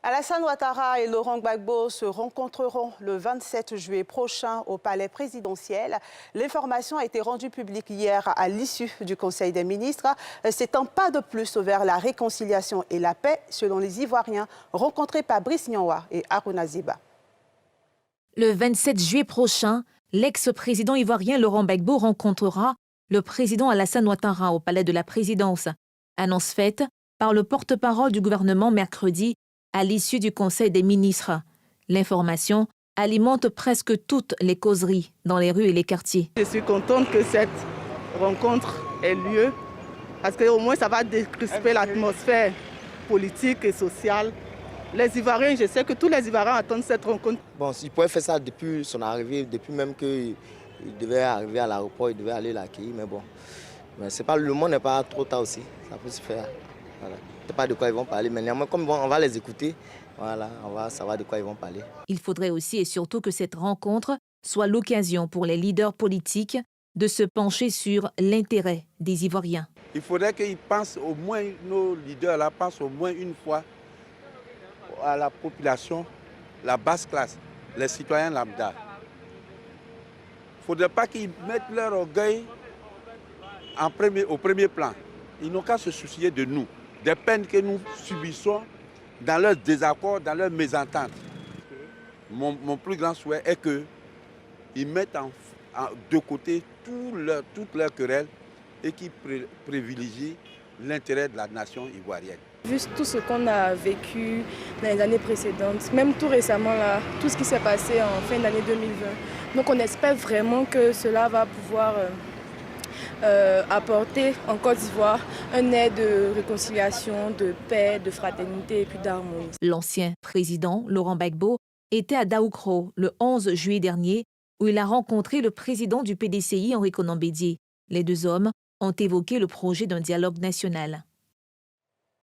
Alassane Ouattara et Laurent Gbagbo se rencontreront le 27 juillet prochain au palais présidentiel. L'information a été rendue publique hier à l'issue du Conseil des ministres. C'est un pas de plus vers la réconciliation et la paix, selon les Ivoiriens rencontrés par Brice Nianwa et Harouna Ziba. Le 27 juillet prochain, l'ex-président ivoirien Laurent Gbagbo rencontrera le président Alassane Ouattara au palais de la présidence. Annonce faite par le porte-parole du gouvernement mercredi à l'issue du Conseil des ministres. L'information alimente presque toutes les causeries dans les rues et les quartiers. Je suis contente que cette rencontre ait lieu parce qu'au moins ça va décrisper l'atmosphère politique et sociale. Les Ivoiriens, je sais que tous les Ivoiriens attendent cette rencontre. Bon, il pourrait faire ça depuis son arrivée, depuis même qu'il devait arriver à l'aéroport, il devait aller l'accueillir, mais bon. Mais c'est pas, le monde n'est pas trop tard aussi, ça peut se faire. Voilà. Je ne sais pas de quoi ils vont parler, mais néanmoins, comme on va les écouter, voilà, on va savoir de quoi ils vont parler. Il faudrait aussi et surtout que cette rencontre soit l'occasion pour les leaders politiques de se pencher sur l'intérêt des Ivoiriens. Il faudrait qu'ils pensent au moins, nos leaders là, pensent au moins une fois à la population, la basse classe, les citoyens lambda. Il ne faudrait pas qu'ils mettent leur orgueil au premier plan. Ils n'ont qu'à se soucier de nous, des peines que nous subissons dans leurs désaccords, dans leurs mésententes. Mon plus grand souhait est qu'ils mettent de côté toutes leurs querelles et qu'ils privilégient l'intérêt de la nation ivoirienne. Vu tout ce qu'on a vécu dans les années précédentes, même tout récemment, là, tout ce qui s'est passé en fin d'année 2020, donc on espère vraiment que cela va pouvoir apporter en Côte d'Ivoire un aide de réconciliation, de paix, de fraternité et puis d'harmonie. L'ancien président Laurent Gbagbo était à Daoukro le 11 juillet dernier où il a rencontré le président du PDCI Henri Konan Bédié. Les deux hommes ont évoqué le projet d'un dialogue national.